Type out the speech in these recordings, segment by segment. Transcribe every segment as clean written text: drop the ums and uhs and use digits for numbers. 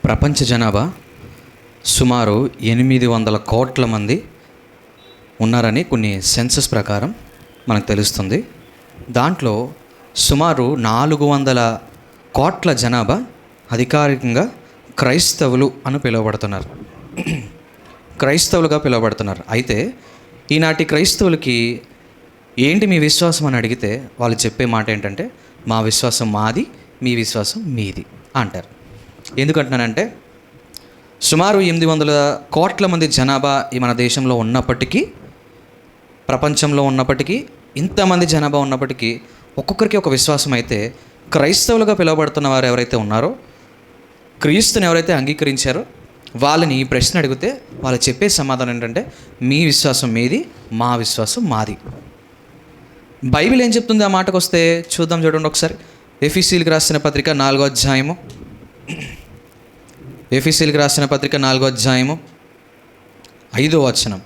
ప్రపంచ జనాభా సుమారు 800 కోట్ల మంది ఉన్నారని కొన్ని సెన్సస్ ప్రకారం మనకు తెలుస్తుంది. దాంట్లో సుమారు 400 కోట్ల జనాభా అధికారికంగా క్రైస్తవులు అని పిలువబడుతున్నారు. క్రైస్తవులుగా పిలువబడుతున్నారు. అయితే ఈనాటి క్రైస్తవులకి ఏంటి మీ విశ్వాసం అని అడిగితే వాళ్ళు చెప్పే మాట ఏంటంటే, మా విశ్వాసం మాది, మీ విశ్వాసం మీది అంటారు. ఎందుకంటున్నానంటే, సుమారు 800 కోట్ల మంది జనాభా ఈ మన దేశంలో ఉన్నప్పటికీ, ప్రపంచంలో ఉన్నప్పటికీ, ఇంతమంది జనాభా ఉన్నప్పటికీ ఒక్కొక్కరికి ఒక విశ్వాసం అయితే, క్రైస్తవులుగా పిలువబడుతున్న వారు ఎవరైతే ఉన్నారో, క్రీస్తుని ఎవరైతే అంగీకరించారో వాళ్ళని ఈ ప్రశ్న అడిగితే వాళ్ళు చెప్పే సమాధానం ఏంటంటే, మీ విశ్వాసం మీది, మా విశ్వాసం మాది. బైబిల్ ఏం చెప్తుంది ఆ మాటకు వస్తే చూద్దాం. చూడండి ఒకసారి. ఎఫెసీయులకు రాసిన పత్రిక 4వ అధ్యాయము. ఎఫెసీయులకు రాసిన పత్రిక 4వ అధ్యాయము 5వ వచనం.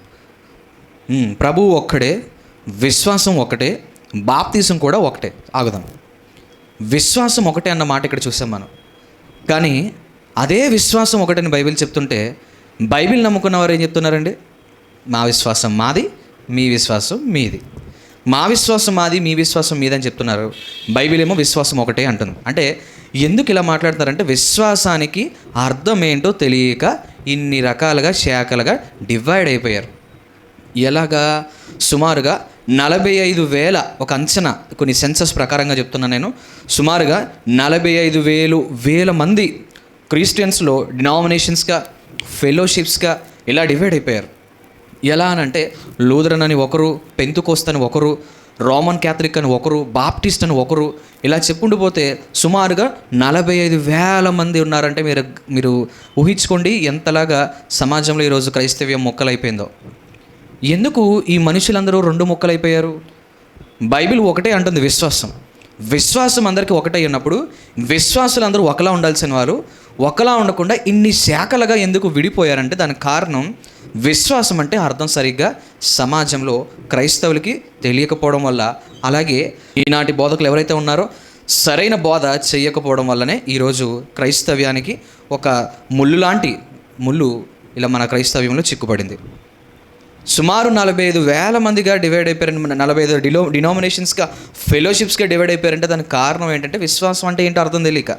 ప్రభువు ఒక్కడే, విశ్వాసం ఒకటే, బాప్తీసం కూడా ఒకటే. ఆగుదాం. విశ్వాసం ఒకటే అన్న మాట ఇక్కడ చూసాం మనం. కానీ అదే విశ్వాసం ఒకటని బైబిల్ చెప్తుంటే, బైబిల్ నమ్ముకున్న వారు ఏం చెప్తున్నారండి? మా విశ్వాసం మాది, మీ విశ్వాసం మీది. మా విశ్వాసం మాది, మీ విశ్వాసం మీది అని చెప్తున్నారు. బైబిల్ ఏమో విశ్వాసం ఒకటే అంటుంది. అంటే ఎందుకు ఇలా మాట్లాడుతున్నారంటే, విశ్వాసానికి అర్థం ఏంటో తెలియక ఇన్ని రకాలుగా శాఖలుగా డివైడ్ అయిపోయారు. ఎలాగా? సుమారుగా 45,000 ఒక అంచనా, కొన్ని సెన్సస్ ప్రకారంగా చెప్తున్నాను నేను, సుమారుగా 45,000 మంది క్రిస్టియన్స్లో డినామినేషన్స్గా, ఫెలోషిప్స్గా ఇలా డివైడ్ అయిపోయారు. ఎలా అనంటే, లూథరన్ అని ఒకరు, పెంతుకోస్త్ అని ఒకరు, రోమన్ క్యాథలిక్ అని ఒకరు, బాప్టిస్ట్ అని ఒకరు, ఇలా చెప్పుకుంటూ సుమారుగా 45,000 మంది ఉన్నారంటే మీరు ఊహించుకోండి ఎంతలాగా సమాజంలో ఈరోజు క్రైస్తవ్యం మొక్కలైపోయిందో. ఎందుకు ఈ మనుషులందరూ 2 ముక్కలైపోయారు? బైబిల్ ఒకటే అంటుంది విశ్వాసం అందరికీ ఒకటే ఉన్నప్పుడు, విశ్వాసులందరూ ఒకలా ఉండాల్సిన వారు ఒకలా ఉండకుండా ఇన్ని శాఖలుగా ఎందుకు విడిపోయారంటే, దానికి కారణం విశ్వాసం అంటే అర్థం సరిగ్గా సమాజంలో క్రైస్తవులకి తెలియకపోవడం వల్ల, అలాగే ఈనాటి బోధకులు ఎవరైతే ఉన్నారో సరైన బోధ చేయకపోవడం వల్లనే ఈరోజు క్రైస్తవ్యానికి ఒక ముళ్ళు లాంటి ముళ్ళు ఇలా మన క్రైస్తవ్యంలో చిక్కుపడింది. సుమారు 45,000 మందిగా డివైడ్ అయిపోయారు. 45 డినామినేషన్స్గా, ఫెలోషిప్స్గా డివైడ్ అయిపోయారంటే దానికి కారణం ఏంటంటే, విశ్వాసం అంటే ఏంటో అర్థం తెలియక.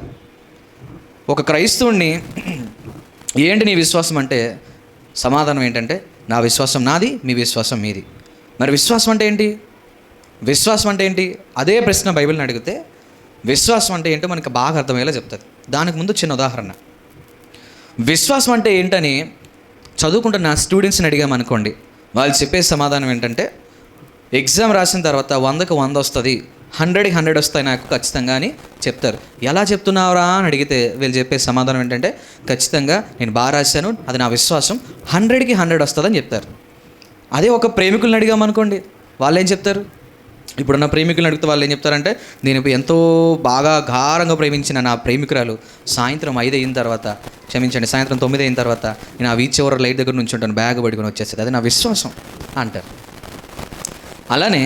ఒక క్రైస్తవుడిని ఏంటి నీ విశ్వాసం అంటే సమాధానం ఏంటంటే, నా విశ్వాసం నాది, మీ విశ్వాసం మీది. మరి విశ్వాసం అంటే ఏంటి? విశ్వాసం అంటే ఏంటి? అదే ప్రశ్న బైబిల్ని అడిగితే విశ్వాసం అంటే ఏంటో మనకి బాగా అర్థమయ్యేలా చెప్తుంది. దానికి ముందు చిన్న ఉదాహరణ. విశ్వాసం అంటే ఏంటని చదువుకుంటున్న స్టూడెంట్స్ని అడిగామనుకోండి, వాళ్ళు చెప్పే సమాధానం ఏంటంటే, ఎగ్జామ్ రాసిన తర్వాత 100కి 100 వస్తుంది, 100కి 100 వస్తాయి నాకు ఖచ్చితంగా అని చెప్తారు. ఎలా చెప్తున్నావురా అని అడిగితే వీళ్ళు చెప్పే సమాధానం ఏంటంటే, ఖచ్చితంగా నేను బాగా రాశాను, అది నా విశ్వాసం, 100కి 100 వస్తుందని చెప్తారు. అదే ఒక ప్రేమికులను అడిగామనుకోండి, వాళ్ళు ఏం చెప్తారు? ఇప్పుడున్న ప్రేమికులను అడిగితే వాళ్ళు ఏం చెప్తారంటే, నేను ఎంతో బాగా గాఢంగా ప్రేమించిన నా ప్రేమికురాలు సాయంత్రం 5 అయిన తర్వాత, సాయంత్రం 9 అయిన తర్వాత నేను ఆ బీచ్ చివర లైట్ దగ్గర నుంచి ఉంటాను, బ్యాగ్ పడుకొని వచ్చేస్తుంది, అది నా విశ్వాసం అంటారు. అలానే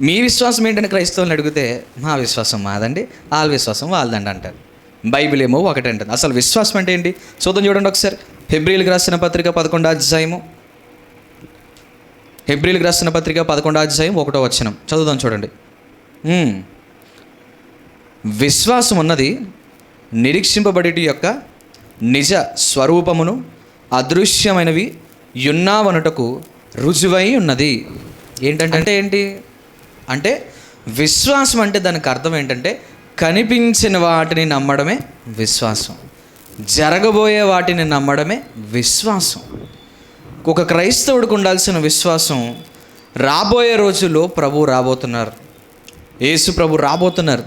మీ విశ్వాసం ఏంటని క్రైస్తవులను అడిగితే, మా విశ్వాసం మాదండి, వాళ్ళ విశ్వాసం వాళ్ళదండి అంటారు. బైబిల్ ఏమో ఒకటి అంటుంది. అసలు విశ్వాసం అంటే ఏంటి చూద్దాం. చూడండి ఒకసారి. హెబ్రీయులకు రాసిన పత్రిక 11వ అధ్యాయము. హెబ్రీయులకు రాసిన పత్రిక 11వ అధ్యాయం 1వ వచనం చదువుదాం. చూడండి. విశ్వాసం ఉన్నది నిరీక్షింపబడేటి యొక్క నిజ స్వరూపమును అదృశ్యమైనవి యున్నావనుటకు రుజువై ఉన్నది. ఏంటంటే ఏంటి అంటే, విశ్వాసం అంటే దానికి అర్థం ఏంటంటే, కనిపించిన వాటిని నమ్మడమే విశ్వాసం, జరగబోయే వాటిని నమ్మడమే విశ్వాసం. ఒక క్రైస్తవుడికి ఉండాల్సిన విశ్వాసం, రాబోయే రోజుల్లో ప్రభు రాబోతున్నారు, యేసు ప్రభు రాబోతున్నారు,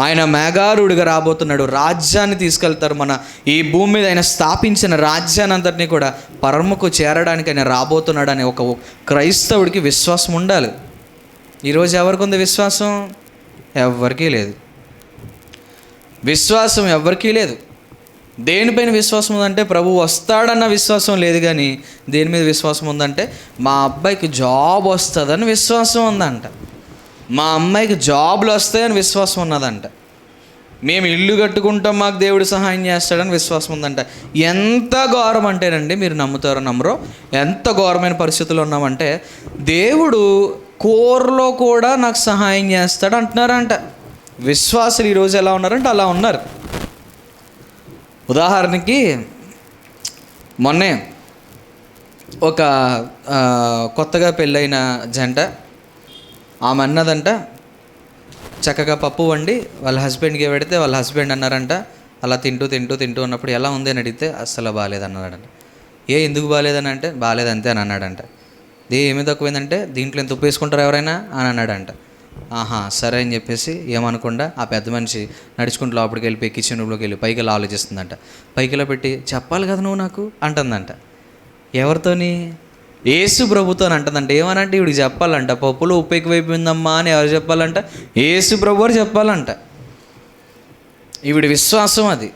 ఆయన మేఘారుడిగా రాబోతున్నాడు, రాజ్యాన్ని తీసుకెళ్తారు. మన ఈ భూమి మీద ఆయన స్థాపించిన రాజ్యాన్ని అంతటినీ కూడా పరముకు చేరడానికి ఆయన రాబోతున్నాడు అనే ఒక క్రైస్తవుడికి విశ్వాసం ఉండాలి. ఈరోజు ఎవరికి ఉంది విశ్వాసం? ఎవరికీ లేదు. విశ్వాసం ఎవరికీ లేదు. దేనిపైన విశ్వాసం ఉందంటే, ప్రభు వస్తాడన్న విశ్వాసం లేదు. కానీ దేని మీద విశ్వాసం ఉందంటే, మా అబ్బాయికి జాబ్ వస్తుందని విశ్వాసం ఉందంట, మా అమ్మాయికి జాబ్లు వస్తాయని విశ్వాసం ఉన్నదంట. మేము ఇల్లు కట్టుకుంటాం, మాకు దేవుడు సహాయం చేస్తాడని విశ్వాసం ఉందంట. ఎంత ఘోరం అంటేనండి, మీరు నమ్ముతారో నమ్మరో, ఎంత ఘోరమైన పరిస్థితుల్లో ఉన్నామంటే దేవుడు కూరలో కూడా నాకు సహాయం చేస్తాడు అంటున్నారంట. విశ్వాసులు ఈరోజు ఎలా ఉన్నారంటే అలా ఉన్నారు. ఉదాహరణకి మొన్నే ఒక కొత్తగా పెళ్ళైన జంట, ఆమె అన్నదంట, చక్కగా పప్పు వండి వాళ్ళ హస్బెండ్కి పెడితే వాళ్ళ హస్బెండ్ అన్నారంట, అలా తింటూ ఉన్నప్పుడు ఎలా ఉంది అని అడిగితే అస్సలు బాగాలేదన్నాడంట. ఎందుకు బాగాలేదని అంటే బాగాలేదంతే అని అన్నాడంట. ఏమి తక్కువైందంటే దీంట్లో ఎంత ఉప్పు వేసుకుంటారు ఎవరైనా అని అన్నాడంట. సరే అని చెప్పేసి ఏమనకుండా ఆ పెద్ద మనిషి నడుచుకుంటూ లోపలికి వెళ్ళిపోయి కిచెన్ రూమ్లోకి వెళ్ళి పైకి వెళ్ళి ఆలోచిస్తుందంట. పైకిలో పెట్టి చెప్పాలి కదా నువ్వు నాకు అంటుందంట. ఎవరితోని? యేసు ప్రభుతో అంటుందంట. ఏమనంటే ఇవిడికి చెప్పాలంట, పప్పులో ఉప్పు ఎక్కువైపోయిందమ్మా అని ఎవరు చెప్పాలంట? యేసు ప్రభు వారు చెప్పాలంట. ఈవిడి విశ్వాసం అది.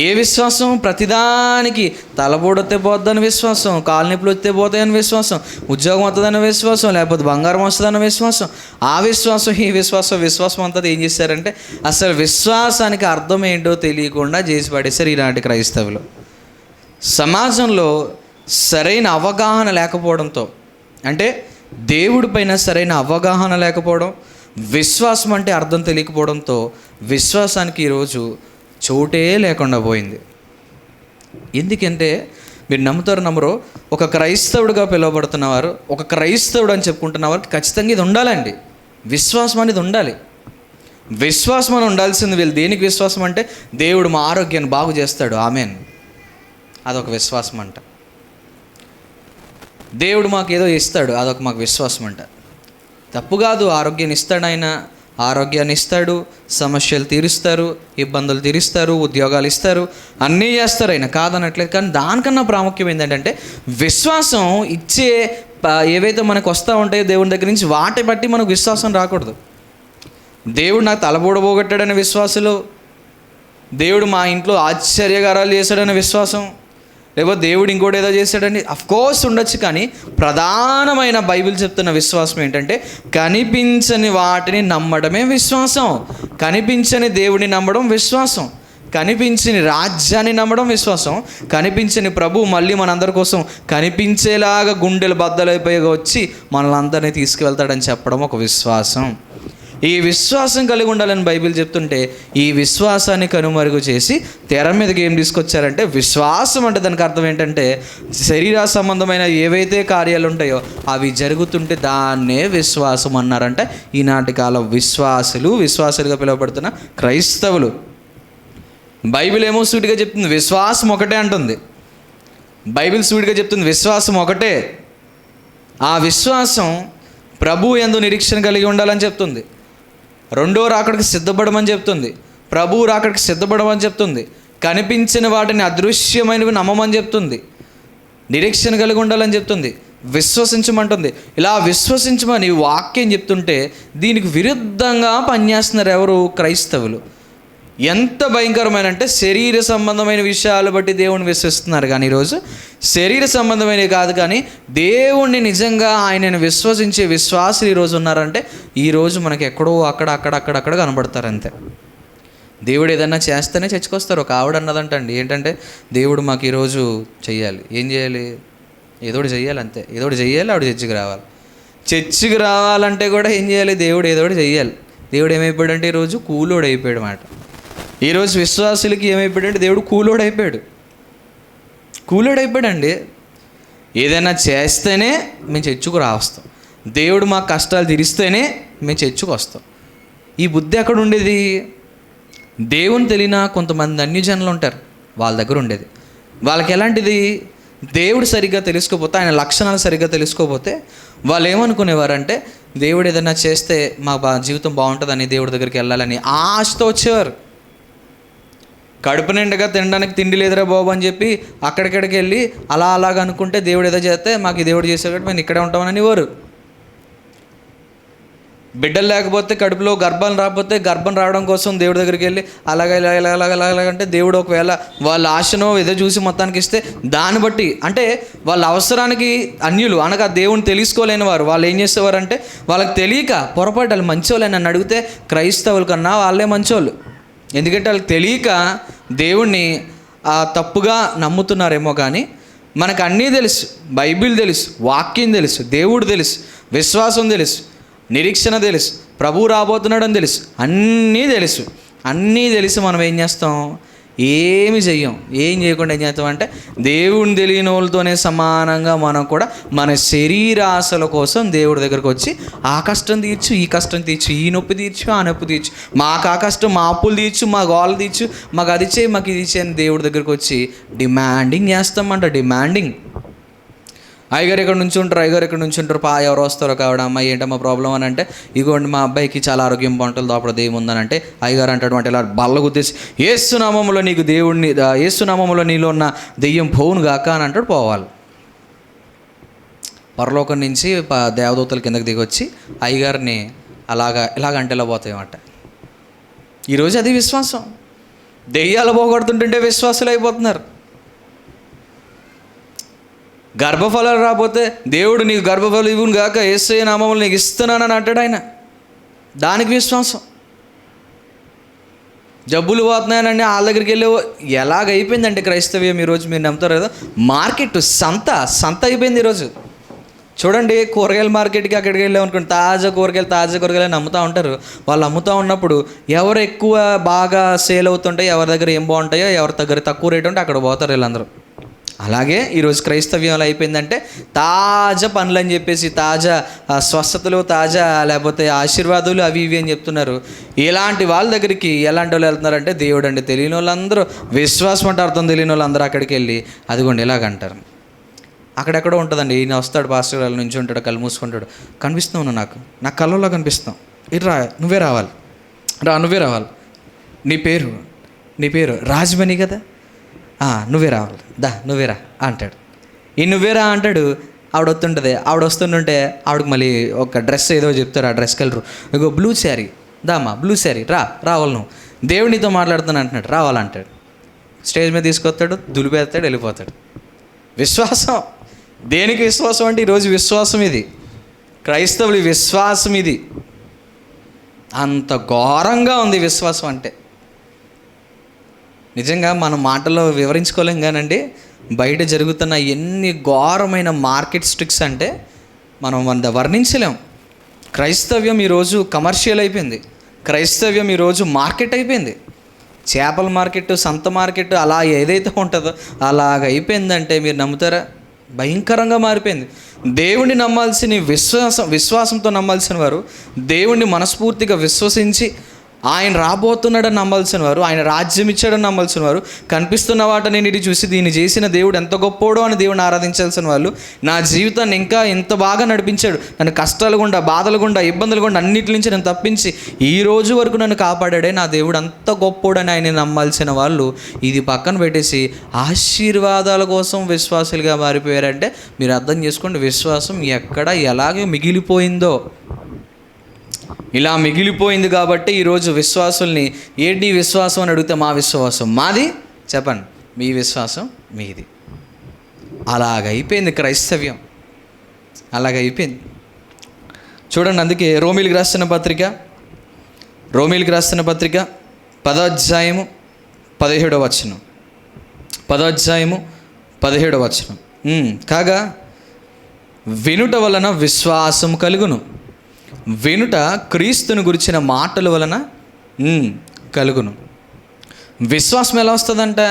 ఏ విశ్వాసం? ప్రతిదానికి తలబోడితే పోద్దని విశ్వాసం, కాలు నొప్పులు వస్తే పోతాయని విశ్వాసం, ఉద్యోగం వస్తుందన్న విశ్వాసం, లేకపోతే బంగారం వస్తుందన్న విశ్వాసం, ఆ విశ్వాసం ఈ విశ్వాసం అంతా ఏం చేశారంటే అసలు విశ్వాసానికి అర్థం ఏంటో తెలియకుండా చేసి పడేశారు ఈనాటి క్రైస్తవులు. సమాజంలో సరైన అవగాహన లేకపోవడంతో, అంటే దేవుడి పైన సరైన అవగాహన లేకపోవడం, విశ్వాసం అంటే అర్థం తెలియకపోవడంతో విశ్వాసానికి ఈరోజు చోటే లేకుండా పోయింది. ఎందుకంటే మీరు నమ్ముతారో నమ్మరో, ఒక క్రైస్తవుడిగా పిలువబడుతున్నవారు, ఒక క్రైస్తవుడు అని చెప్పుకుంటున్న వారికి ఖచ్చితంగా ఇది ఉండాలండి. విశ్వాసం అనేది ఉండాలి. విశ్వాసం అని ఉండాల్సింది. వీళ్ళు దేనికి విశ్వాసం అంటే దేవుడు మా ఆరోగ్యాన్ని బాగు చేస్తాడు, ఆమెన్, అదొక విశ్వాసం అంట. దేవుడు మాకు ఏదో ఇస్తాడు, అదొక మాకు విశ్వాసం అంట. తప్పు కాదు, ఆరోగ్యాన్ని ఇస్తాడు ఆయన, ఆరోగ్యాన్ని ఇస్తాడు, సమస్యలు తీరుస్తారు, ఇబ్బందులు తీరుస్తారు, ఉద్యోగాలు ఇస్తారు, అన్నీ చేస్తారు ఆయన, కాదనట్లేదు. కానీ దానికన్నా ప్రాముఖ్యం ఏంటంటే విశ్వాసం ఇచ్చే ఏవైతే మనకు వస్తూ ఉంటాయో దేవుని దగ్గర నుంచి, వాటి బట్టి మనకు విశ్వాసం రాకూడదు. దేవుడు నాకు తలబోడబోగొట్టాడనే విశ్వాసులు, దేవుడు మా ఇంట్లో ఆశ్చర్యకారాలు చేశాడనే విశ్వాసం, లేకపోతే దేవుడు ఇంకోటి ఏదో చేశాడని అఫ్కోర్స్ ఉండొచ్చు. కానీ ప్రధానమైన బైబిల్ చెప్తున్న విశ్వాసం ఏంటంటే కనిపించని వాటిని నమ్మడమే విశ్వాసం. కనిపించని దేవుడిని నమ్మడం విశ్వాసం, కనిపించని రాజ్యాన్ని నమ్మడం విశ్వాసం, కనిపించని ప్రభు మళ్ళీ మనందరి కోసం కనిపించేలాగా గుండెలు బద్దలైపోయి వచ్చి మనల్ని అందరినీ తీసుకువెళ్తాడని చెప్పడం ఒక విశ్వాసం. ఈ విశ్వాసం కలిగి ఉండాలని బైబిల్ చెప్తుంటే ఈ విశ్వాసాన్ని కనుమరుగు చేసి తెర మీదకి ఏం తీసుకొచ్చారంటే విశ్వాసం అంటే దానికి అర్థం ఏంటంటే శరీర సంబంధమైన ఏవైతే కార్యాలు ఉంటాయో అవి జరుగుతుంటే దాన్నే విశ్వాసం అన్నారంటే ఈనాటి కాలం విశ్వాసులుగా పిలువబడుతున్న క్రైస్తవులు. బైబిల్ ఏమో సూటిగా చెప్తుంది విశ్వాసం ఒకటే అంటుంది. బైబిల్ సూటిగా చెప్తుంది విశ్వాసం ఒకటే. ఆ విశ్వాసం ప్రభు యందు నిరీక్షణ కలిగి ఉండాలని చెప్తుంది. రెండో రాకడికి సిద్ధపడమని చెప్తుంది. ప్రభువు రాకడికి సిద్ధపడమని చెప్తుంది. కనిపించిన వాటిని అదృశ్యమైనవి నమ్మమని చెప్తుంది. నిరీక్షణ కలిగి ఉండాలని చెప్తుంది. విశ్వసించమంటుంది. ఇలా విశ్వసించమని వాక్యం చెప్తుంటే దీనికి విరుద్ధంగా పనిచేస్తున్నారు ఎవరు? క్రైస్తవులు. ఎంత భయంకరమైన అంటే శరీర సంబంధమైన విషయాలు బట్టి దేవుణ్ణి విశ్వసిస్తున్నారు. కానీ ఈరోజు శరీర సంబంధమైనవి కాదు, కానీ దేవుణ్ణి నిజంగా ఆయనను విశ్వసించే విశ్వాసులు ఈరోజు ఉన్నారంటే ఈరోజు మనకి ఎక్కడో అక్కడ కనబడతారు అంతే. దేవుడు ఏదన్నా చేస్తేనే చర్చకొస్తారు. ఒక ఆవిడ అన్నదంటండి, ఏంటంటే దేవుడు మాకు ఈరోజు చెయ్యాలి. ఏం చేయాలి? ఏదోటి చెయ్యాలి అంతే. ఏదోటి చెయ్యాలి, ఆవిడ చర్చికి రావాలంటే కూడా ఏం చేయాలి? దేవుడు ఏదోటి చెయ్యాలి. దేవుడు ఏమైపోయాడంటే ఈరోజు కూలోడు అయిపోయాడు మాట. ఈరోజు విశ్వాసులకి ఏమైపోయాడంటే దేవుడు కూలోడు అయిపోయాడండి. ఏదైనా చేస్తేనే మేము చర్చకు రావస్తాం, దేవుడు మా కష్టాలు తీరిస్తేనే మేము చర్చకు వస్తాం. ఈ బుద్ధి ఎక్కడ ఉండేది? దేవుని తెలియన కొంతమంది అన్యజనులు ఉంటారు, వాళ్ళ దగ్గర ఉండేది. వాళ్ళకి ఎలాంటిది? దేవుడు సరిగ్గా తెలుసుకోపోతే, ఆయన లక్షణాలు సరిగ్గా తెలుసుకోపోతే వాళ్ళు ఏమనుకునేవారంటే దేవుడు ఏదైనా చేస్తే మా జీవితం బాగుంటుందని దేవుడి దగ్గరికి వెళ్ళాలని ఆశతో వచ్చేవారు. కడుపు నిండగా తినడానికి తిండి లేదురా బాబు అని చెప్పి అక్కడిక్కడికి వెళ్ళి అలాగ అనుకుంటే దేవుడు ఏదో చేస్తే మాకు దేవుడు చేసేవాడు మేము ఇక్కడే ఉంటామని వారు. బిడ్డలు లేకపోతే, కడుపులో గర్భం రాకపోతే, గర్భం రావడం కోసం దేవుడి దగ్గరికి వెళ్ళి అలాగంటే దేవుడు ఒకవేళ వాళ్ళ ఆశనో ఏదో చూసి మొత్తానికి ఇస్తే దాన్ని బట్టి, అంటే వాళ్ళ అవసరానికి అన్యులు అనగా దేవుని తెలుసుకోలేని వారు వాళ్ళు ఏం చేసేవారంటే, వాళ్ళకి తెలియక పొరపాటు వాళ్ళు మంచోళ్ళు నన్ను అడిగితే క్రైస్తవుల కన్నా వాళ్ళే మంచోళ్ళు. ఎందుకంటే వాళ్ళకి తెలియక దేవుణ్ణి తప్పుగా నమ్ముతున్నారేమో. కానీ మనకు అన్నీ తెలుసు, బైబిల్ తెలుసు, వాక్యం తెలుసు, దేవుడు తెలుసు, విశ్వాసం తెలుసు, నిరీక్షణ తెలుసు, ప్రభువు రాబోతున్నాడని తెలుసు, అన్నీ తెలిసి మనం ఏం చేస్తాం? ఏమి చెయ్యం. ఏం చేయకుండా ఏం చేస్తాం అంటే దేవుని తెలియని వాళ్ళతోనే సమానంగా మనం కూడా మన శరీరాశల కోసం దేవుడి దగ్గరకు వచ్చి ఆ కష్టం తీర్చు, ఈ కష్టం తీర్చు, ఈ నొప్పి తీర్చు, ఆ నొప్పి తీర్చు, మాకు ఆ కష్టం, మా అప్పులు తీర్చు, మా గోళ్ళు తీర్చు, మాకు అది చేయి, మాకు ఇది చేయి అని దేవుడి దగ్గరకు వచ్చి డిమాండింగ్ చేస్తామంట. డిమాండింగ్. అయ్యగారు ఇక్కడ నుంచి ఉంటారు, ఎవరు వస్తారో కావడం, అమ్మాయి ఏంటమ్మా ప్రాబ్లం అని అంటే, ఇగోండి మా అబ్బాయికి చాలా ఆరోగ్యం బాగుంటుంది, లోపల దెయ్యం ఉందని అంటే, అయ్యగారు అంటాడు అంటే ఇలా బల్ల గుద్దేసి యేసునామములో నీకు దేవుడిని, యేసునామములో నీలో ఉన్న దెయ్యం పోవును గాక అని అంటాడు. పోవాలి. పరలోకం నుంచి దేవదూతల కిందకి దిగొచ్చి అయ్యగారిని ఇలాగంటే ఇలా పోతాయన్నమాట. ఈరోజు అది విశ్వాసం. దెయ్యాలు పోగొడుతుంటుంటే విశ్వాసులు అయిపోతున్నారు. గర్భఫలాలు రాకపోతే దేవుడు నీకు గర్భఫలం ఇవ్వును గాక, యేసయ్య నామములో నీకు ఇస్తున్నానని అంటాడు ఆయన. దానికి విశ్వాసం. జబ్బులు పోతున్నాయనండి వాళ్ళ దగ్గరికి వెళ్ళి ఎలాగైపోయిందంటే క్రైస్తవ్యం ఈరోజు, మీరు నమ్ముతారు కదా, మార్కెట్ సంత అయిపోయింది ఈరోజు. చూడండి, కూరగాయల మార్కెట్కి అక్కడికి వెళ్ళాం అనుకోండి, తాజా కూరగాయలు అమ్ముతూ ఉంటారు. వాళ్ళు అమ్ముతూ ఉన్నప్పుడు ఎవరు ఎక్కువ బాగా సేల్ అవుతుంటాయో, ఎవరి దగ్గర ఏం బాగుంటాయో, ఎవరి దగ్గర తక్కువ రేటు ఉంటే అక్కడ పోతారు వీళ్ళందరూ. అలాగే ఈరోజు క్రైస్తవ్యంలో అయిపోయిందంటే తాజా పనులు అని చెప్పేసి, తాజా స్వస్థతలు, తాజా లేకపోతే ఆశీర్వాదాలు అవి ఇవి అని చెప్తున్నారు. ఇలాంటి వాళ్ళ దగ్గరికి ఎలాంటి వాళ్ళు వెళ్తున్నారంటే, దేవుడు అంటే తెలియని వాళ్ళందరూ, విశ్వాసం అంటే అర్థం తెలియని వాళ్ళందరూ అక్కడికి వెళ్ళి అదిగోండి ఇలాగంటారు. అక్కడెక్కడో ఉంటుందండి, ఈయన వస్తాడు, పాస్టర్ వాళ్ళ నుంచి ఉంటాడు, కళ్ళు మూసుకుంటాడు, కనిపిస్తున్నావు నాకు కళ్ళలో కనిపిస్తాం, ఇటు నువ్వే రావాలి, నువ్వే రావాలి, నీ పేరు రాజమణి కదా, నువ్వే రావాలి, నువ్వేరా అంటాడు. ఈ నువ్వేరా అంటాడు. ఆవిడ వస్తుంటే ఆవిడకి మళ్ళీ ఒక డ్రెస్ ఏదో చెప్తారు, ఆ డ్రెస్ కలరు ఇగో బ్లూ శారీ, బ్లూ శారీ రావాలి, నువ్వు దేవునితో మాట్లాడుతాను అంటున్నాడు, రావాలంటాడు. స్టేజ్ మీద తీసుకొస్తాడు, దులిపేస్తాడు, వెళ్ళిపోతాడు. విశ్వాసం. దేనికి విశ్వాసం అంటే ఈరోజు విశ్వాసం ఇది, క్రైస్తవుల విశ్వాసం ఇది. అంత ఘోరంగా ఉంది విశ్వాసం అంటే. నిజంగా మనం మాటల్లో వివరించుకోలేం కానండి, బయట జరుగుతున్న ఎన్ని ఘోరమైన మార్కెట్ స్ట్రిక్స్ అంటే మనం వర్ణించలేం. క్రైస్తవ్యం ఈరోజు కమర్షియల్ అయిపోయింది. క్రైస్తవ్యం ఈరోజు మార్కెట్ అయిపోయింది. చేపల మార్కెట్, సంత మార్కెట్ అలా ఏదైతే ఉంటుందో అలాగ అయిపోయిందంటే మీరు నమ్ముతారా? భయంకరంగా మారిపోయింది. దేవుణ్ణి నమ్మాల్సిన విశ్వాసంతో నమ్మాల్సిన వారు, దేవుణ్ణి మనస్ఫూర్తిగా విశ్వసించి ఆయన రాబోతున్నాడని నమ్మాల్సిన వారు, ఆయన రాజ్యం ఇచ్చాడని నమ్మాల్సిన వారు, కనిపిస్తున్న వాటిని ఇది చూసి దీన్ని చేసిన దేవుడు ఎంత గొప్పోడో అని దేవుడిని ఆరాధించాల్సిన వాళ్ళు, నా జీవితాన్ని ఇంకా ఎంత బాగా నడిపించాడు, నన్ను కష్టాలు గుండా, బాధలు గుండా, ఇబ్బందులు గుండా అన్నిటి నుంచి నన్ను తప్పించి ఈ రోజు వరకు నన్ను కాపాడాడే, నా దేవుడు అంత గొప్పోడని ఆయన నమ్మాల్సిన వాళ్ళు ఇది పక్కన పెట్టేసి ఆశీర్వాదాల కోసం విశ్వాసులుగా మారిపోయారంటే మీరు అర్థం చేసుకోండి విశ్వాసం ఎక్కడ ఎలాగే మిగిలిపోయిందో. ఇలా మిగిలిపోయింది కాబట్టి ఈరోజు విశ్వాసుల్ని ఏంటి విశ్వాసం అని అడిగితే మా విశ్వాసం మాది, చెప్పండి మీ విశ్వాసం మీది. అలాగైపోయింది క్రైస్తవ్యం, అలాగైపోయింది. చూడండి, అందుకే రోమీలకు రాసిన పత్రిక 10వ అధ్యాయము 17వ వచనం. 10వ అధ్యాయము 17వ వచనం. కాగా వినుట వలన విశ్వాసం కలుగును, వినుట క్రీస్తుని గురించిన మాటల వలన కలుగును. విశ్వాసం ఎలా వస్తుందంట?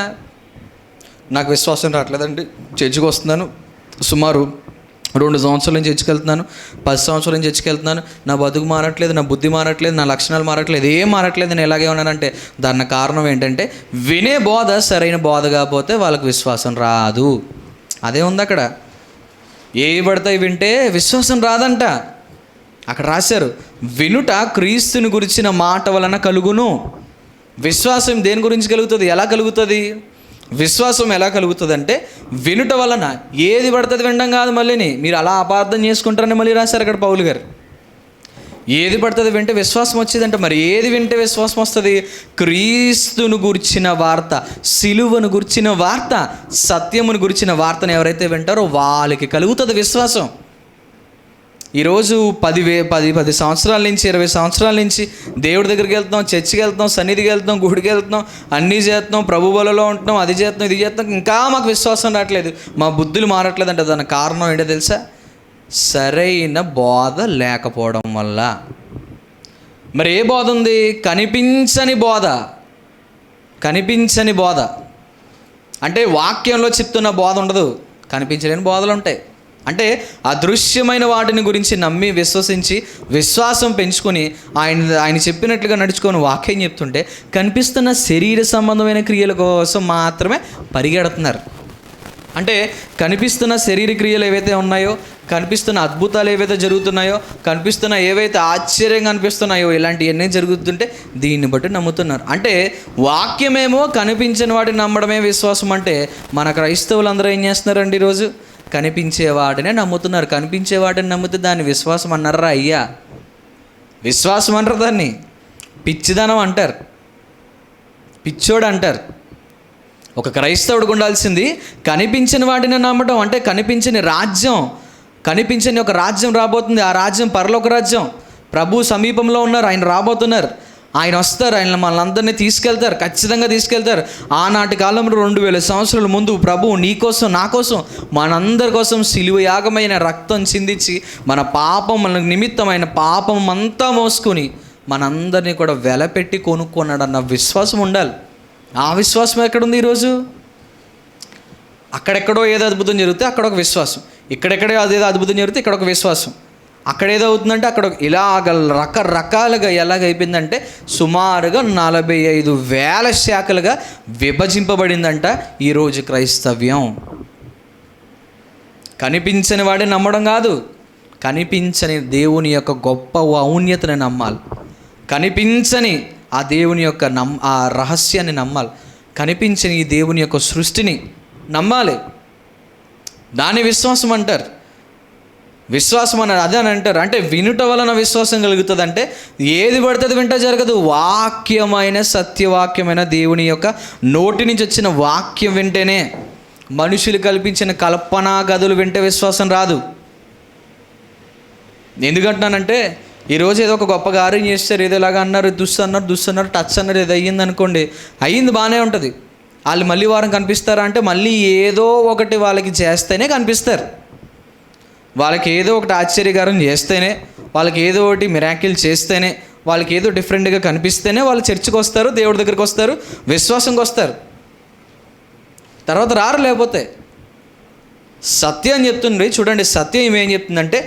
నాకు విశ్వాసం రావట్లేదండి, చర్చికి వస్తున్నాను, సుమారు 2 సంవత్సరాల నుంచి చర్చికెళ్తున్నాను, 10 సంవత్సరాల నుంచి చర్చికెళ్తున్నాను, నా బతుకు మారట్లేదు, నా బుద్ధి మారట్లేదు, నా లక్షణాలు మారట్లేదు, ఏం మారట్లేదు, నేను ఎలాగే ఉన్నానంటే దానికి కారణం ఏంటంటే వినే బోధ సరైన బోధ కాకపోతే వాళ్ళకి విశ్వాసం రాదు. అదే ఉంది అక్కడ. ఏవి పడతాయి వింటే విశ్వాసం రాదంట. అక్కడ రాశారు, వినుట క్రీస్తుని గురించిన మాట వలన కలుగును. విశ్వాసం దేని గురించి కలుగుతుంది? ఎలా కలుగుతుంది? విశ్వాసం ఎలా కలుగుతుంది అంటే వినుట వలన. ఏది పడుతుంది వినడం కాదు. మళ్ళీని మీరు అలా అపార్థం చేసుకుంటారని మళ్ళీ రాశారు అక్కడ పౌలు గారు. ఏది పడుతుంది వింటే విశ్వాసం వచ్చేదంటే, మరి ఏది వింటే విశ్వాసం వస్తుంది? క్రీస్తును గురించిన వార్త, సిలువను గురించిన వార్త, సత్యమును గురించిన వార్తను ఎవరైతే వింటారో వాళ్ళకి కలుగుతుంది విశ్వాసం. ఈరోజు 10 సంవత్సరాల నుంచి 20 సంవత్సరాల నుంచి దేవుడి దగ్గరికి వెళ్తున్నాం, చర్చికి వెళ్తున్నాం, సన్నిధికి వెళ్తున్నాం, గుడికి వెళ్తున్నాం, అన్నీ చేస్తున్నాం, ప్రభు బలలో ఉంటున్నాం, అది చేస్తున్నాం, ఇది చేస్తున్నాం, ఇంకా మాకు విశ్వాసం రావట్లేదు, మా బుద్ధులు మారట్లేదు అంటే దానికి కారణం ఏంటో తెలుసా? సరైన బోధ లేకపోవడం వల్ల. మరి ఏ బోధ ఉంది? కనిపించని బోధ. కనిపించని బోధ అంటే వాక్యంలో చెప్తున్న బోధ ఉండదు, కనిపించలేని బోధలు ఉంటాయి. అంటే అదృశ్యమైన వాటిని గురించి నమ్మి విశ్వసించి విశ్వాసం పెంచుకొని ఆయన చెప్పినట్లుగా నడుచుకొని వాక్యం చెప్తుంటే కనిపిస్తున్న శరీర సంబంధమైన క్రియల కోసం మాత్రమే పరిగెడుతున్నారు. అంటే కనిపిస్తున్న శరీర క్రియలు ఏవైతే ఉన్నాయో, కనిపిస్తున్న అద్భుతాలు ఏవైతే జరుగుతున్నాయో, కనిపిస్తున్న ఏవైతే ఆశ్చర్యంగా అనిపిస్తున్నాయో, ఇలాంటివన్నీ జరుగుతుంటే దీన్ని బట్టి నమ్ముతున్నారు. అంటే వాక్యమేమో కనిపించని వాటిని నమ్మడమే విశ్వాసం అంటే, మన క్రైస్తవులందరూ ఏం చేస్తున్నారండి ఈరోజు? కనిపించే వాటినే నమ్ముతున్నారు. కనిపించే వాటిని నమ్మితే దాన్ని విశ్వాసం అన్నారా? అయ్యా, విశ్వాసం అంటారు, దాన్ని పిచ్చిదనం అంటారు, పిచ్చోడు అంటారు. ఒక క్రైస్తవుడికి ఉండాల్సింది కనిపించిన వాటిని నమ్మటం. అంటే కనిపించని రాజ్యం, కనిపించని ఒక రాజ్యం రాబోతుంది. ఆ రాజ్యం పరలోక రాజ్యం. ప్రభు సమీపంలో ఉన్నారు, ఆయన రాబోతున్నారు, ఆయన వస్తారు, ఆయన మనల్ని తీసుకెళ్తారు, ఖచ్చితంగా తీసుకెళ్తారు. ఆనాటి కాలంలో 2000 సంవత్సరాల ముందు ప్రభువు నీ కోసం, నా కోసం, మనందరి కోసం సిలువ యాగమైన రక్తం చిందించి మన పాపం, మన నిమిత్తమైన పాపం అంతా మోసుకొని మనందరినీ కూడా వెలపెట్టి కొనుక్కున్నాడు అన్న విశ్వాసం ఉండాలి. ఆ విశ్వాసం ఎక్కడుంది ఈరోజు? అక్కడెక్కడో ఏదో అద్భుతం జరిగితే అక్కడ ఒక విశ్వాసం, ఇక్కడెక్కడో అదేదో అద్భుతం జరిగితే ఇక్కడ ఒక విశ్వాసం, అక్కడ ఏదో అవుతుందంటే అక్కడ ఇలాగ రకరకాలుగా ఎలాగైపోయిందంటే సుమారుగా 45,000 శాఖలుగా విభజింపబడిందంట ఈరోజు క్రైస్తవ్యం. కనిపించని వాడిని నమ్మడం కాదు, కనిపించని దేవుని యొక్క గొప్ప ఔన్నతని నమ్మాలి. కనిపించని ఆ దేవుని యొక్క ఆ రహస్యాన్ని నమ్మాలి. కనిపించని ఈ దేవుని యొక్క సృష్టిని నమ్మాలి. దాన్ని విశ్వాసం అంటారు. విశ్వాసం అన్నది అదే అని అంటారు. అంటే వినుట వలన విశ్వాసం కలుగుతుంది. అంటే ఏది పడుతుంది వింట జరగదు. వాక్యమైన, సత్యవాక్యమైన దేవుని యొక్క నోటి నుంచి వచ్చిన వాక్యం వింటేనే, మనుషులు కల్పించిన కల్పనా గదులు వింటే విశ్వాసం రాదు. ఎందుకంటున్నానంటే ఈరోజు ఏదో ఒక గొప్ప కార్యం చేస్తారు, ఏదో ఇలాగా అన్నారు, దుస్తున్నారు, టచ్ అన్నారు, ఏదో అయ్యింది అనుకోండి, అయ్యింది బాగానే ఉంటుంది. వాళ్ళు మళ్ళీ వారం కనిపిస్తారా అంటే మళ్ళీ ఏదో ఒకటి వాళ్ళకి చేస్తేనే కనిపిస్తారు. వాళ్ళకి ఏదో ఒకటి ఆశ్చర్యకారం చేస్తేనే, వాళ్ళకి ఏదో ఒకటి మిరాకిల్ చేస్తేనే, వాళ్ళకి ఏదో డిఫరెంట్గా కనిపిస్తేనే వాళ్ళు చర్చికి వస్తారు, దేవుడి దగ్గరికి వస్తారు, విశ్వాసంకి వస్తారు. తర్వాత రారు. లేకపోతే సత్యం చెప్తుంది చూడండి. సత్యం ఏం చెప్తుందంటే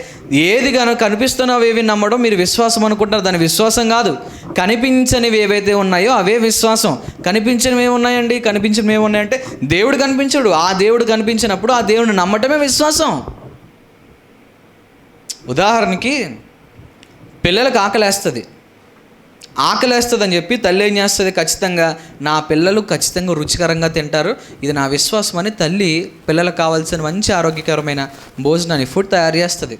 ఏది కనుక కనిపిస్తున్నవి ఏవి నమ్మడం మీరు విశ్వాసం అనుకుంటారు, దాని విశ్వాసం కాదు. కనిపించనివి ఏవైతే ఉన్నాయో అవే విశ్వాసం. కనిపించనివి ఏమున్నాయండి? కనిపించనివి ఏమున్నాయంటే దేవుడు కనిపించడు. ఆ దేవుడు కనిపించినప్పుడు ఆ దేవుడిని నమ్మటమే విశ్వాసం. ఉదాహరణకి పిల్లలకు ఆకలేస్తుంది అని చెప్పి తల్లి ఏం చేస్తుంది? ఖచ్చితంగా నా పిల్లలు ఖచ్చితంగా రుచికరంగా తింటారు, ఇది నా విశ్వాసం అని తల్లి పిల్లలకు కావాల్సిన మంచి ఆరోగ్యకరమైన భోజనాన్ని, ఫుడ్ తయారు చేస్తుంది.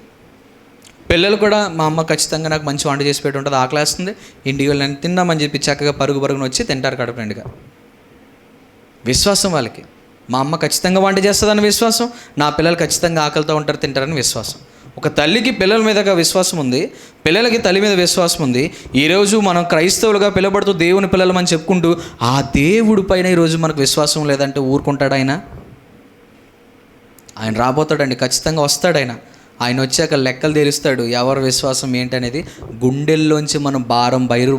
పిల్లలు కూడా మా అమ్మ ఖచ్చితంగా నాకు మంచి వంట చేసి పెట్టి ఉంటుంది, ఆకలేస్తుంది, ఇంటికి వెళ్ళి తిందామని చెప్పి చక్కగా పరుగున వచ్చి తింటారు కడుపు నిండుగా. విశ్వాసం వాళ్ళకి. మా అమ్మ ఖచ్చితంగా వంట చేస్తుందని విశ్వాసం, నా పిల్లలు ఖచ్చితంగా ఆకలితో ఉంటారు, తింటారని విశ్వాసం. ఒక తల్లికి పిల్లల మీదగా విశ్వాసం ఉంది, పిల్లలకి తల్లి మీద విశ్వాసం ఉంది. ఈరోజు మనం క్రైస్తవులుగా పిలబడుతూ దేవుని పిల్లలమని చెప్పుకుంటూ ఆ దేవుడి పైన ఈరోజు మనకు విశ్వాసం లేదంటే ఊరుకుంటాడు ఆయన? ఆయన రాబోతాడండి, ఖచ్చితంగా వస్తాడు ఆయన. ఆయన వచ్చాక లెక్కలు తీరుస్తాడు, ఎవరి విశ్వాసం ఏంటనేది. గుండెల్లోంచి మనం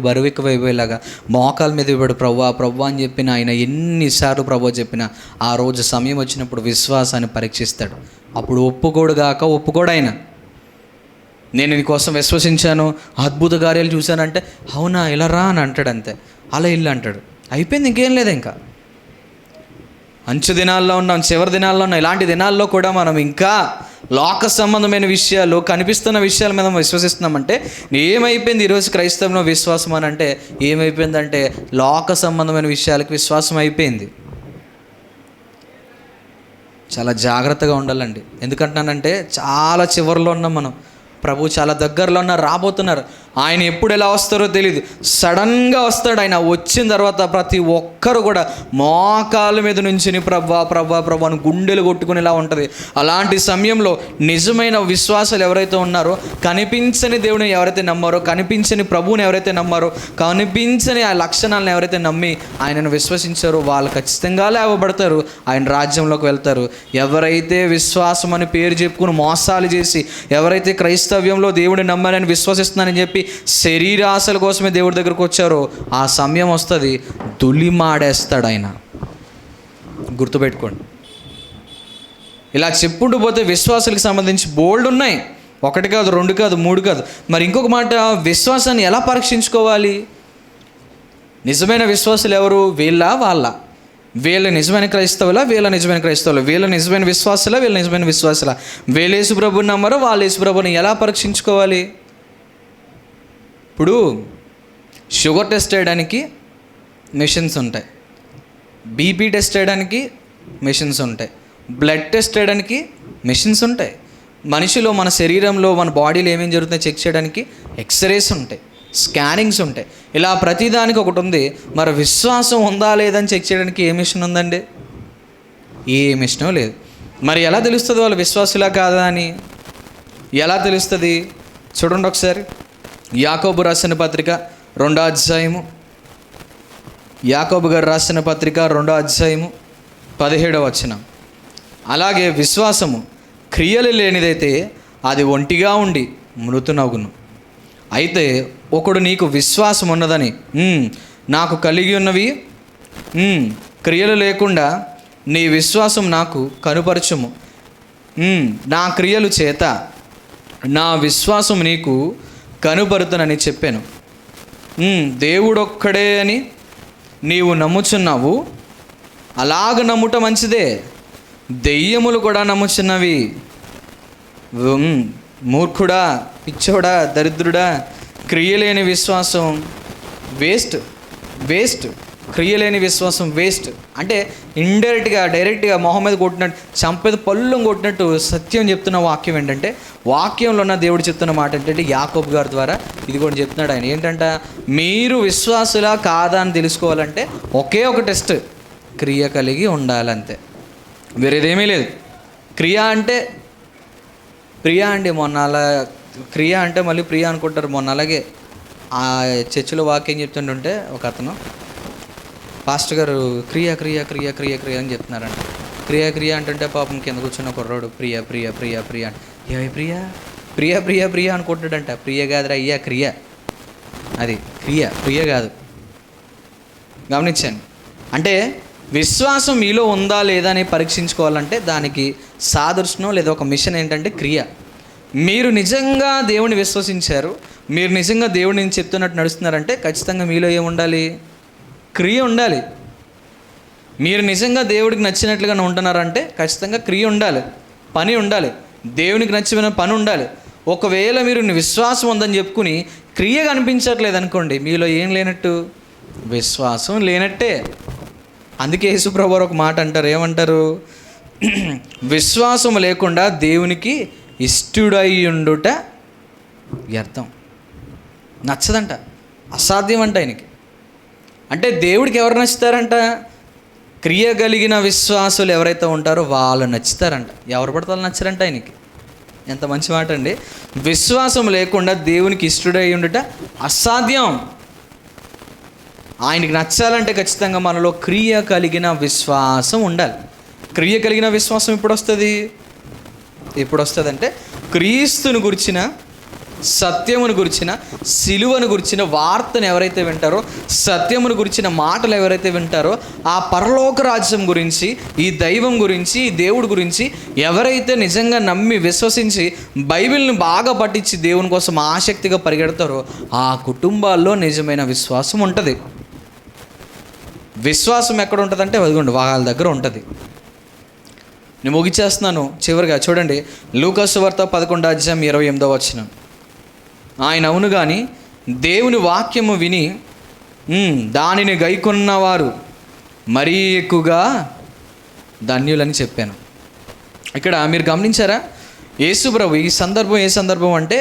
బరువెక్కువైపోయేలాగా మోకాల మీద ఇవ్వడు ప్రభు అని చెప్పిన ఆయన ఎన్నిసార్లు ప్రభు చెప్పినా ఆ రోజు సమయం వచ్చినప్పుడు విశ్వాసాన్ని పరీక్షిస్తాడు. అప్పుడు ఒప్పుకోడు ఆయన. నేను నీకోసం విశ్వసించాను, అద్భుత కార్యాలు చూశానంటే అవునా ఇలా రా అని అంటాడు, అంతే. అలా ఇల్లు అంటాడు, అయిపోయింది, ఇంకేం లేదు. ఇంకా అంచు దినాల్లో ఉన్నాం, చివరి దినాల్లో ఉన్నాం. ఇలాంటి దినాల్లో కూడా మనం ఇంకా లోక సంబంధమైన విషయాలు, కనిపిస్తున్న విషయాల మీద విశ్వసిస్తున్నామంటే ఏమైపోయింది ఈరోజు క్రైస్తవంలో విశ్వాసం అని అంటే? ఏమైపోయిందంటే లోక సంబంధమైన విషయాలకు విశ్వాసం అయిపోయింది. చాలా జాగ్రత్తగా ఉండాలండి. ఎందుకంటున్నానంటే చాలా చివరిలో ఉన్నాం మనం, ప్రభు చాలా దగ్గరలో ఉన్నారు, రాబోతున్నారు. ఆయన ఎప్పుడు ఎలా వస్తారో తెలియదు. సడన్గా వస్తాడు. ఆయన వచ్చిన తర్వాత ప్రతి ఒక్కరు కూడా మోకాళ్ళ మీద నుంచి ప్రభా ప్రభా ప్రభా అని గుండెలు కొట్టుకునేలా ఉంటుంది. అలాంటి సమయంలో నిజమైన విశ్వాసాలు ఎవరైతే ఉన్నారో, కనిపించని దేవుని ఎవరైతే నమ్మారో, కనిపించని ప్రభువుని ఎవరైతే నమ్మారో, కనిపించని ఆ లక్షణాలను ఎవరైతే నమ్మి ఆయనను విశ్వసించారో వాళ్ళు ఖచ్చితంగా లేవబడతారు, ఆయన రాజ్యంలోకి వెళ్తారు. ఎవరైతే విశ్వాసం అని పేరు చెప్పుకుని మోసాలు చేసి, ఎవరైతే క్రైస్తవ్యంలో దేవుడిని నమ్మాలని విశ్వసిస్తున్నానని చెప్పి శరీరాశల కోసమే దేవుడి దగ్గరకు వచ్చారో, ఆ సమయం వస్తుంది, దులిమాడేస్తాడు ఆయన. గుర్తుపెట్టుకోండి. ఇలా చెప్పుకుంటూ పోతే విశ్వాసాలకు సంబంధించి బోల్డ్ ఉన్నాయి. 1 కాదు, 2 కాదు, 3 కాదు. మరి ఇంకొక మాట, విశ్వాసాన్ని ఎలా పరీక్షించుకోవాలి? నిజమైన విశ్వాసులు ఎవరు? వాళ్ళ నిజమైన క్రైస్తవులా? నిజమైన క్రైస్తవులు. నిజమైన విశ్వాసులా? నిజమైన విశ్వాసులా? యేసు ప్రభువుని నమ్మరో వాళ్ళు యేసు ప్రభువుని ఎలా పరీక్షించుకోవాలి? ఇప్పుడు షుగర్ టెస్ట్ చేయడానికి మెషిన్స్ ఉంటాయి, బీపీ టెస్ట్ చేయడానికి మెషిన్స్ ఉంటాయి, బ్లడ్ టెస్ట్ చేయడానికి మెషిన్స్ ఉంటాయి. మనిషిలో, మన శరీరంలో, మన బాడీలో ఏమేమి జరుగుతుందో చెక్ చేయడానికి ఎక్స్రేస్ ఉంటాయి, స్కానింగ్స్ ఉంటాయి. ఇలా ప్రతిదానికి ఒకటి ఉంది. మరి విశ్వాసం ఉందా లేదని చెక్ చేయడానికి ఏ మిషన్ ఉందండి? ఏ మిషనో లేదు. మరి ఎలా తెలుస్తుంది వాళ్ళు విశ్వాసులా కాదా అని? ఎలా తెలుస్తుంది? చూడండి ఒకసారి. యాకోబు రాసిన పత్రిక 2వ అధ్యాయము, యాకోబు గారు రాసిన పత్రిక 2వ అధ్యాయము 17వ వచనం. అలాగే విశ్వాసము క్రియలు లేనిదైతే అది ఒంటిగా ఉండి మృతునగును. అయితే ఒకడు నీకు విశ్వాసం ఉన్నదని నాకు కలిగి ఉన్నవి క్రియలు లేకుండా నీ విశ్వాసం నాకు కనుపరచుము, నా క్రియలు చేత నా విశ్వాసం నీకు కనుపరుతునని చెప్పాను. దేవుడొక్కడే అని నీవు నమ్ముచున్నావు, అలాగ నమ్ముట మంచిదే. దెయ్యములు కూడా నమ్ముచున్నవి. మూర్ఖుడా, పిచ్చోడా, దరిద్రుడా, క్రియలేని విశ్వాసం వేస్ట్. క్రియలేని విశ్వాసం వేస్ట్. అంటే ఇండైరెక్ట్గా, డైరెక్ట్గా మొహం మీద కొట్టినట్టు, చంపేది పళ్ళం కొట్టినట్టు సత్యం చెప్తున్న వాక్యం ఏంటంటే, వాక్యంలో ఉన్న దేవుడు చెప్తున్న మాట ఏంటంటే, యాకోబు గారి ద్వారా ఇది కూడా చెప్తున్నాడు ఆయన. ఏంటంట, మీరు విశ్వాసులా కాదా అని తెలుసుకోవాలంటే ఒకే ఒక టెస్ట్, క్రియ కలిగి ఉండాలంతే, వేరేదేమీ లేదు. క్రియ అంటే క్రియ అంటే మళ్ళీ ప్రియ అనుకుంటారు. మొన్న అలాగే ఆ చర్చిలో వాక్యం చెప్తుంటుంటే ఒక అతను, పాస్టర్ గారు క్రియ క్రియ క్రియ క్రియ క్రియ అని చెప్తున్నారంట. క్రియ అంటుంటే పాపం కింద కూర్చున్న కుర్రోడు ప్రియ ప్రియ ప్రియ ప్రియ అంటే, ఏ ప్రియ ప్రియ ప్రియ ప్రియ అనుకుంటాడంట. ప్రియ కాదురా అయ్యా, క్రియ. అది ప్రియ కాదు. గమనించండి. అంటే విశ్వాసం మీలో ఉందా లేదా అని పరీక్షించుకోవాలంటే దానికి సాదృశ్యం లేదా ఒక మిషన్ ఏంటంటే క్రియ. మీరు నిజంగా దేవుని విశ్వసించారు, మీరు నిజంగా దేవుడిని నేను చెప్తున్నట్టు నడుస్తున్నారంటే ఖచ్చితంగా మీలో ఏముండాలి? క్రియ ఉండాలి. మీరు నిజంగా దేవుడికి నచ్చినట్లుగా ఉంటున్నారంటే ఖచ్చితంగా క్రియ ఉండాలి, పని ఉండాలి, దేవునికి నచ్చిన పని ఉండాలి. ఒకవేళ మీరు విశ్వాసం ఉందని చెప్పుకుని క్రియ కనిపించట్లేదు అనుకోండి, మీలో ఏం లేనట్టు? విశ్వాసం లేనట్టే. అందుకే యేసుప్రభు ఒక మాట అంటారు, ఏమంటారు? విశ్వాసం లేకుండా దేవునికి ఇష్టుడై ఉండుట వ్యర్థం. నచ్చదంట, అసాధ్యం అంట ఆయనకి. అంటే దేవుడికి ఎవరు నచ్చుతారంట? క్రియ కలిగిన విశ్వాసులు ఎవరైతే ఉంటారో వాళ్ళు నచ్చుతారంట. ఎవరు పడతారు నచ్చరంట ఆయనకి. ఎంత మంచి మాట అండి. విశ్వాసం లేకుండా దేవునికి ఇష్టుడై ఉండుట అసాధ్యం. ఆయనకి నచ్చాలంటే ఖచ్చితంగా మనలో క్రియ కలిగిన విశ్వాసం ఉండాలి. క్రియ కలిగిన విశ్వాసం ఎప్పుడు వస్తుంది అంటే క్రీస్తుని గురించిన, సత్యమును గురించిన, సిలువను గురించిన వార్తను ఎవరైతే వింటారో, సత్యమును గురించిన మాటలు ఎవరైతే వింటారో, ఆ పరలోక రాజ్యం గురించి, ఈ దైవం గురించి, ఈ దేవుడి గురించి ఎవరైతే నిజంగా నమ్మి విశ్వసించి బైబిల్ని బాగా పట్టించి దేవుని కోసం ఆసక్తిగా పరిగెడతారో ఆ కుటుంబాల్లో నిజమైన విశ్వాసం ఉంటుంది. విశ్వాసం ఎక్కడ ఉంటుందంటే అదిగోండి వాళ్ళ దగ్గర ఉంటుంది. నేను ముగిచేస్తున్నాను. చివరిగా చూడండి, లూకా సువార్త 11వ అధ్యాయం 28వ వచనం. ఆయన అవును కానీ దేవుని వాక్యము విని దానిని గైకొన్నవారు మరీ ఎక్కువగా ధన్యులని చెప్పాను. ఇక్కడ మీరు గమనించారా? యేసు ప్రభు ఈ సందర్భం ఏ సందర్భం అంటే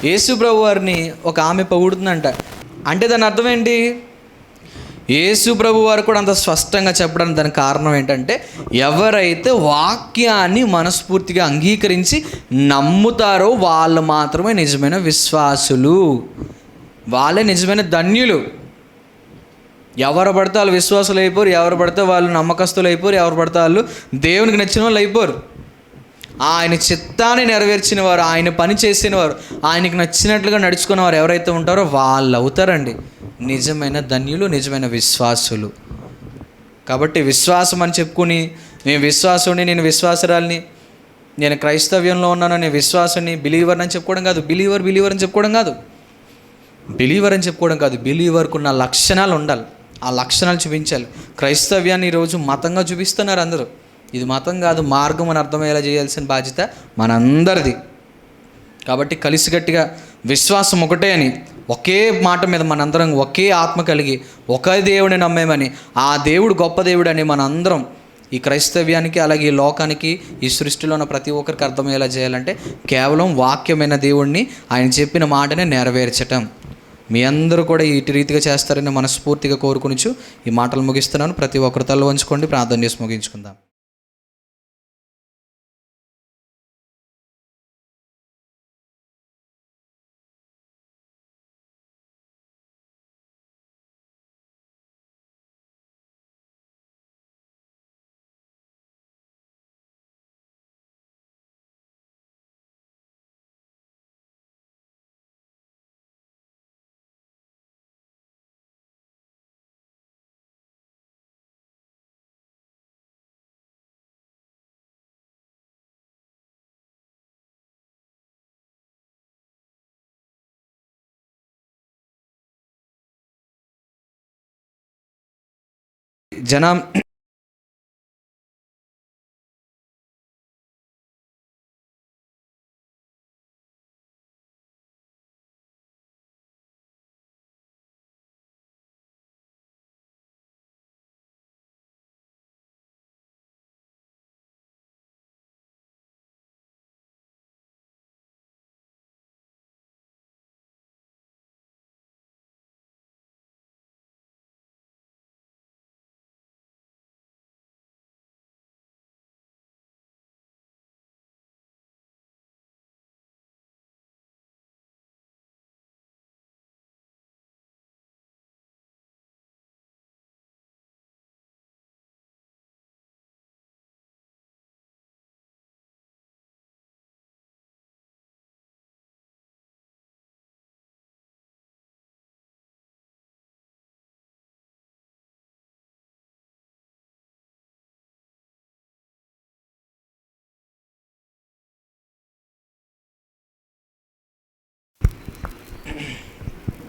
యేసు ప్రభు వారిని ఒక ఆమె పొగుడుతుందంట. అంటే దాని అర్థం ఏంటి? యేసు ప్రభు వారు కూడా అంత స్పష్టంగా చెప్పడానికి దానికి కారణం ఏంటంటే, ఎవరైతే వాక్యాన్ని మనస్ఫూర్తిగా అంగీకరించి నమ్ముతారో వాళ్ళు మాత్రమే నిజమైన విశ్వాసులు, వాళ్ళే నిజమైన ధన్యులు. ఎవరు పడితే వాళ్ళు విశ్వాసులు అయిపోరు, ఎవరు పడితే వాళ్ళు నమ్మకస్తులు అయిపోరు, ఎవరు పడితే వాళ్ళు దేవునికి నచ్చిన వాళ్ళు అయిపోరు. ఆయన చిత్తాన్ని నెరవేర్చిన వారు, ఆయన పని చేసిన వారు, ఆయనకి నచ్చినట్లుగా నడుచుకున్న వారు ఎవరైతే ఉంటారో వాళ్ళు అవుతారండి నిజమైన ధన్యులు, నిజమైన విశ్వాసులు. కాబట్టి విశ్వాసం అని చెప్పుకుని నేను విశ్వాసుని, నేను విశ్వాసరాల్ని, నేను క్రైస్తవ్యంలో ఉన్నాను, నేను విశ్వాసుని, బిలీవర్ అని చెప్పుకోవడం కాదు. బిలీవర్ అని చెప్పుకోవడం కాదు. బిలీవర్ అని చెప్పుకోవడం కాదు. బిలీవర్కు ఉన్న లక్షణాలు ఉండాలి, ఆ లక్షణాలు చూపించాలి. క్రైస్తవ్యాన్ని ఈరోజు మతంగా చూపిస్తున్నారు అందరూ. ఇది మతం కాదు, మార్గం అని అర్థమయ్యేలా చేయాల్సిన బాధ్యత మనందరిది. కాబట్టి కలిసిగట్టిగా విశ్వాసం ఒకటే అని, ఒకే మాట మీద మనందరం ఒకే ఆత్మ కలిగి ఒకే దేవుడిని నమ్మేమని, ఆ దేవుడు గొప్ప దేవుడు అని మనందరం ఈ క్రైస్తవ్యానికి, అలాగే ఈ లోకానికి, ఈ సృష్టిలో ఉన్న ప్రతి ఒక్కరికి అర్థమయ్యేలా చేయాలంటే కేవలం వాక్యమైన దేవుడిని, ఆయన చెప్పిన మాటనే నెరవేర్చటం. మీ అందరూ కూడా ఇటు రీతిగా చేస్తారని మనస్ఫూర్తిగా కోరుకునిచు ఈ మాటలు ముగిస్తున్నాను. ప్రతి ఒక్కరు తల వంచుకోండి, ప్రార్థన చేసి ముగించుకుందాం.